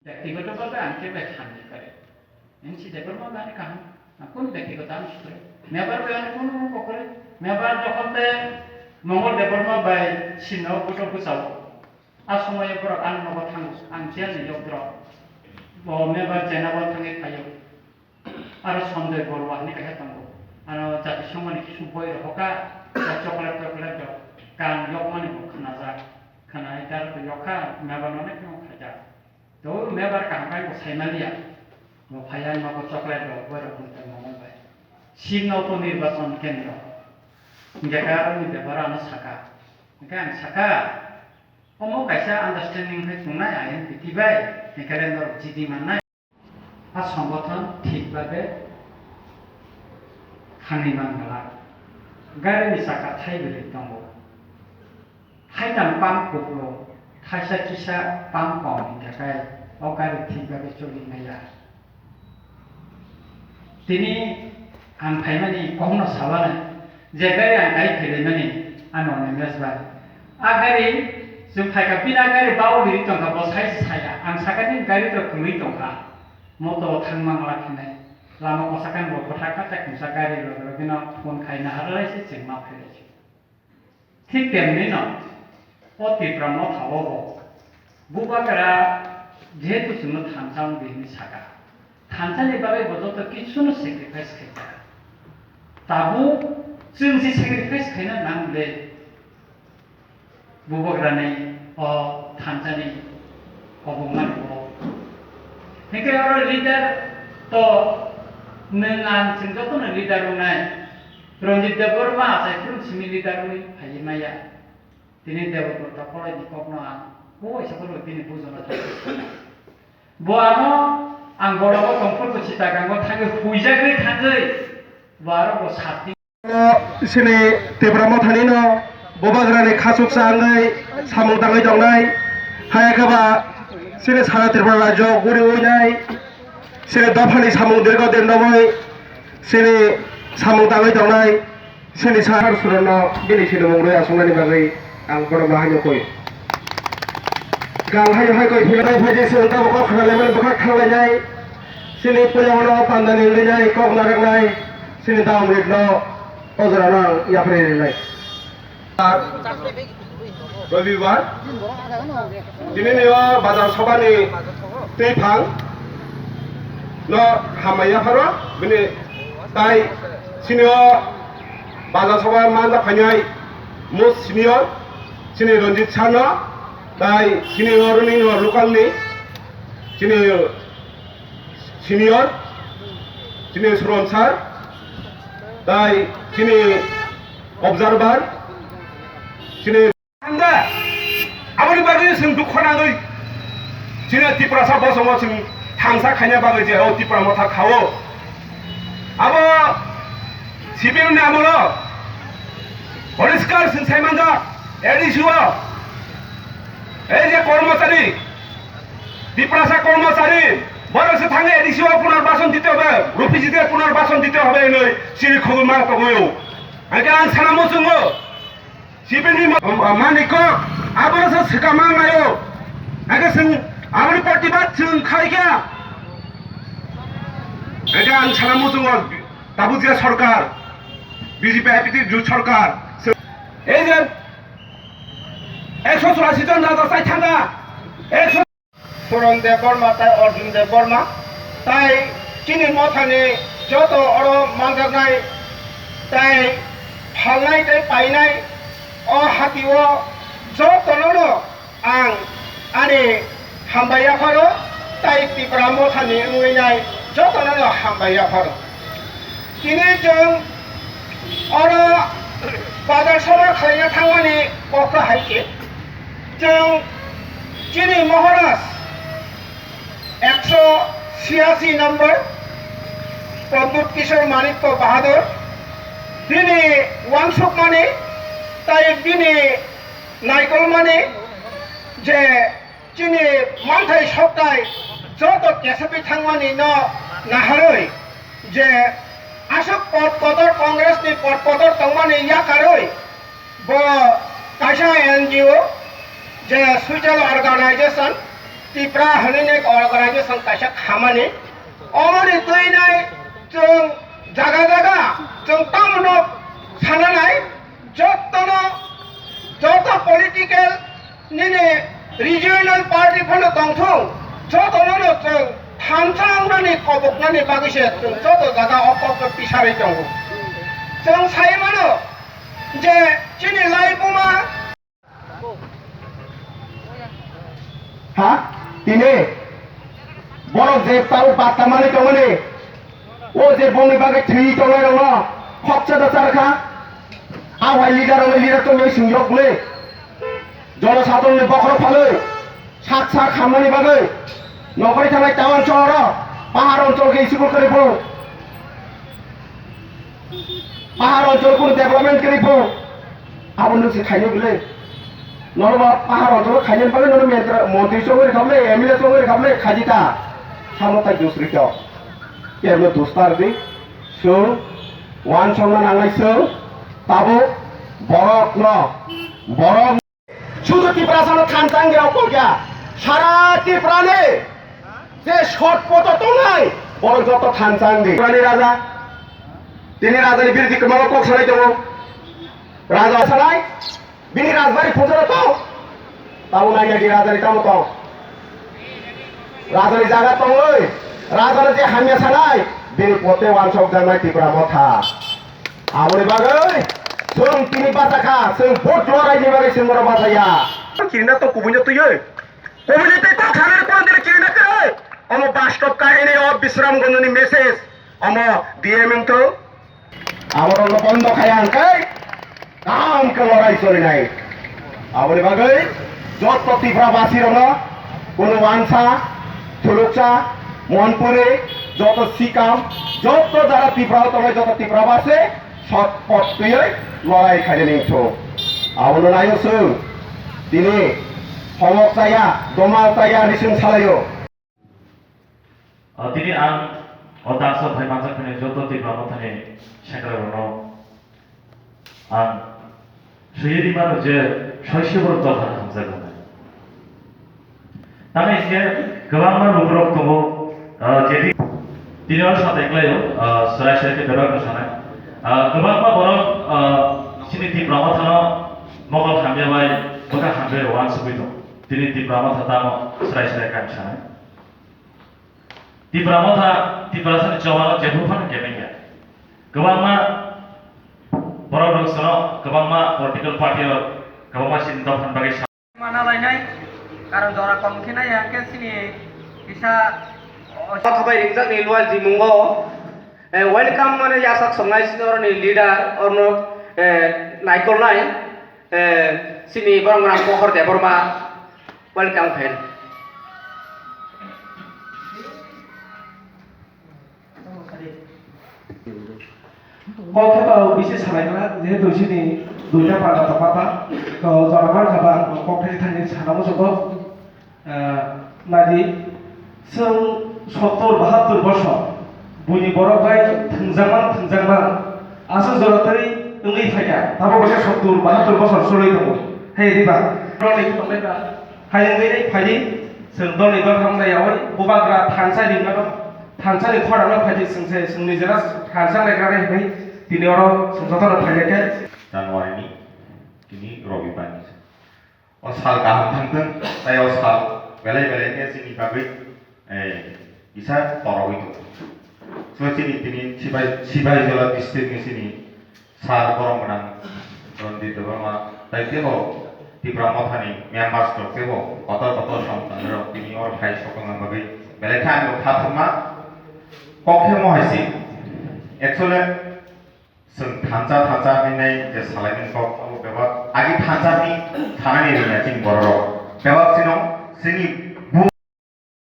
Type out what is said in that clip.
ব্যক্তিগতভাবে আনকে ব্যাখ্যানি করে এনসি দেবর মাদানি কাহান কোন ব্যক্তিগত আমি করে মেবার বেয়ান কোন করে মেবার যখন তে মঙ্গল দেবর মা বাই সিনাও গটো গুসাও আ সময় পর আন নব থাং আনচিয়া নি যগ্র ব মেবার জেনাবল থাঙ্গে খাইও আর সন্দেহ বড় আনি কাহে তাঙ্গো আর জাতি সমানি কিছু বই হকা চকলেট চকলেট কান yok mani ko khana ja khana itar to yokha mebar none ko khaja to mebar ka kai ko saimalia mo phayan ma ko chocolate ro bor ko ta mo bai sino ko nirbachon kendra jaga ani bebara na saka kan saka omo kaisa understanding hai tunai ayen pitibai ekare nor jidi manai a সংগঠন ঠিকভাবে খানি বাংলা গাড়ি সাকা থাইবলে দङ 하이단 빵국으로 타샤기샤 빵빵이 가까이 어가리 티가게 쫄리나야 তিনি আং ফাইমানি কখনো সাবানে যে গাড়ি আং গাড়ি ফেলেমানি আনো নেমেসবা আগারি जों फाइका बिना गारि बावलिरि दंखा बसाय साया आं साकानि गारि तो खुमै दंखा मतो थांमां लाखिनाय लामा कसाकान बखथा काटा खुंसा गारि लगे बिना फन खायना हालायसे जों मा फैलायसे ঠিক তেমনি ন অতিক্রম থাবব বুবাকারা যেহেতু जोंनो थानसां बेनि सागा थानसानि बागै बजत किछुनो सेक्रिफाइस खायता ताबु जों जे सेक्रिफाइस खायना नांले बुबाग्रानि अ थानसानि अबमान ब हेके आरो लिडार तो नों आं जों जतनो लिडार उनाय रंजित देबबर्मा जायफोर सिनि लिडारनि फायमाया दिनै देबबर्मा फरायनि कपना को एसेफोर दिनै बुझना थायो बोआनो आं बर'बो दंफोरखौ सिता गांगो थाङो हुइजागै थाङै बारो साथि सिनि देब्रामा थानिनो बबाग्रानि खासुक सांगै सामु दाङै दंनाय हायाखबा सिनि सारा त्रिपुरा राज्य गुरि उइनाय सिनि दफानि सामु देरगो देरनबै सिनि सामु दाङै दंनाय सिनि सार सुरनो बिनि सिनो मंगै आसंनानि बागै आं बर'मा हायो कय गाल हायो हाय कय फैनाय फायजे सोंदा बखा खालायमोन बखा खालायनाय सिनि पयावनो पान्दानि लिनाय कक नारनाय सिनि दाम रेटनो अजराना याफ्रेनाय रविवार दिनैनि बाजार सभानि दैफां न हामाया फारो बिनि ताइ सिनियो बाजार सभा मानदा फायनाय मुस सिनियर सिनि रंजित सानो ताइ सिनियरनि लोकालनि सिनियर सिनि सुरन सार ताइ सिनि अबजार्भार सिनि थांगा आबनि बागै जों दुखनाङै सिनि त्रिपुरा बसङो जों थांसा खायना बागै जे औ त्रिपुरा मथा खावो आबो सिबिल नामलो পরিষ্কার সিনসাই মানজা এডিসিও এই যে কর্মচারী ত্রিপুরা কর্মচারী বরসে থাঙ্গে এডিসিও পুনর্বাসন দিতে হবে রুপিজিতে পুনর্বাসন দিতে হবে নই সিরি খবর মা কবয়ও আগে আন সানামো जोङो সিবিলনি মানিক আবরসে সিকামা নাयो আগে जों आबनि प्रतिबाद जों खायगा आगे आन सानामो जोङो दाबु जे सरकार বিজেপি এপিটি জুট সরকার এই যে 184 জন রাজা চাই থাকা 100 সুরন দেববর্মা তাই অর্জুন দেববর্মা তাই চিনি মথানি যত অর মানজানাই তাই ফালনাই তাই পাইনাই অ হাতিও যতনো আং আরে হামবাইয়া ফারো তাই ত্রিপুরা মথানি উইনাই যতনো হামবাইয়া ফারো চিনি जों और बाजार सभा खालायना थांनानै क'क्रा हाइके जों चिनि महाराज 186 नम्बर प्रमोद किशोर मानिक्य बाहादुर दिनै वांसुक माने ताइ दिनै नायकल माने जे चिनि मानथाय सप्ताय जत केसबि थांनानै न नाहारै जे आशक पदपदर कांग्रेस नि पदपदर तंगमानि याकारै ब कायसा एनजीओ जे सुइटेल अर्गानाइजेशन टिप्रा हनैनि अर्गानाइजेसन काइसा खामानि अमनि दैनाय जों जागा जागा जों तामुनो सानानाय जत पलिटिकल निने रिजियोनल पार्टीफोरनो दंथौ जतनो जों थामसांनानै कबकनानै बागैसे जों जत जागा अकब पिसारै दं जों सायमानो जे जोंनि लाइफमा ha tine borok je tau batamani tongani o je boni bagai thui tongai rongo khopcha da charkha awai leader to nei singrok le jolo sadon bokro phaloi sak khamani bagai nokori thanai taon choro pahar অঞ্চল ke isukul kare bo pahar অঞ্চল kono development kare bo abon se khaino gele নরবা পাহাড় অঞ্চল খাইলেন পালে নর মন্ত্রী সঙ্গে খাবলে এমএলএ সঙ্গে খাবলে খাজিতা সামতা দুসরিত কেবল দুস্তার দি সো ওয়ান সংনা নাংলাইছো তাবো বরক ন বরক শুধু ত্রিপুরাসানো থানচাঙ্গেও কইয়া সারা ত্রিপুরানে যে শর্টপথ তো নাই বড় যত থানচাঙ্গে পুরানি রাজা তিনি রাজার বিরুদ্ধে কমাবো কক ছড়াই দেবো রাজা ছড়াই bini razbari phujara to tahu nanya di razari tamu to razari jaga to oi razari je hamya sanai bini pote wan sok janai tipra motha amore bagai sung tini basakha sung vote lorai ni bagai sung mora basaya kirina to kubunya tu ye kubunya te to khaner kon dire kirina kai amo bastop kahini of bisram gondoni message amo dmm to amor lo bondo khayan kai काम के लड़ाई चले नहीं आबोले बागै जत टिप्राबासी रंग कोनो वांसा थुलुकसा मनपुरे जत सिकाम जत Zara Tipra तले जत टिप्राबासे सत पत्तुयै लड़ाई खाइले निथो आबोले नायसो दिने हमक जाया दमा जाया रिसिं सालायो दिनै आं अदास भाइ मानसिफोरनि जत टिप्रा मथानि सेक्रेटारिनो आं सैयदिमार जे शैशबर दफा हामजागोन ताने इसे गोबां रुब्रक दङ जेदि दिनाव साथैलायो सरासरि बेराद सानाय गोबां बरक सिनि टिप्रामा थानो मगल हामजाबाय बका हामबे वान सुबि दं दिनै टिप्रामा थानो सरासरि काम सानाय टिप्रामा था टिप्रासानि जवाना जेबो फान गेमेया गोबां Borok dong sono kebangma political party kebangma sinta pan bagi mana lainai karo jora komkina ya ke sini bisa অথবা রিংজাক নিলওয়াল জিমুঙ্গো ওয়েলকাম মানে ইয়াসাক সংনাই সিনর নি লিডার অরনো নাইকল নাই সিনি বরংরাম পখর দেবরমা ওয়েলকাম ফেন কলকাতাও বিশেষ সারাইনা যেহেতু সিনি দুইটা পাড়া তফাতা তো জনগণ খাবা কক্টাই থানি সানামো সব নাদি जों 70-72 বছর बुनि बर'खाय थोंजांमान आसो जरतारि ओंगै फायदा दाबो बसे 70-72 बছর सलै दङ हे दिबा रनि तंलेबा हायंगै फायदि जों दनि दर थांनायाव बबाग्रा थानसारि नाम थानसारि खरानो फायदि जोंसे जोंनि जेरा थानसारि ग्रानै है दिनै अर संजतन फायदाके जानुवारिनि दिनै रबिबारनि अ साल गाहाम थांगोन जायाव साल बेलाय-बेलायके जोंनि बागै इसा तरावै दं सोचिनि दिनै सिबाइजला डिस्ट्रिक्टनि सिनि सार बरमगोनां रन्जित बर्मा दायतेहो टिप्रा मथानि मेम्बार्स दंतेहो कत संस्थानर दिनै अर फाइ सकंगा बागै बेलायखा आं थाथमा कखे महायसि एक्चुअली जों थानजा होननाय जे सालायमेन कक बेबा आगि थानजानि थानायनि रोंनाय जों बर' बेबा सिनो जोंनि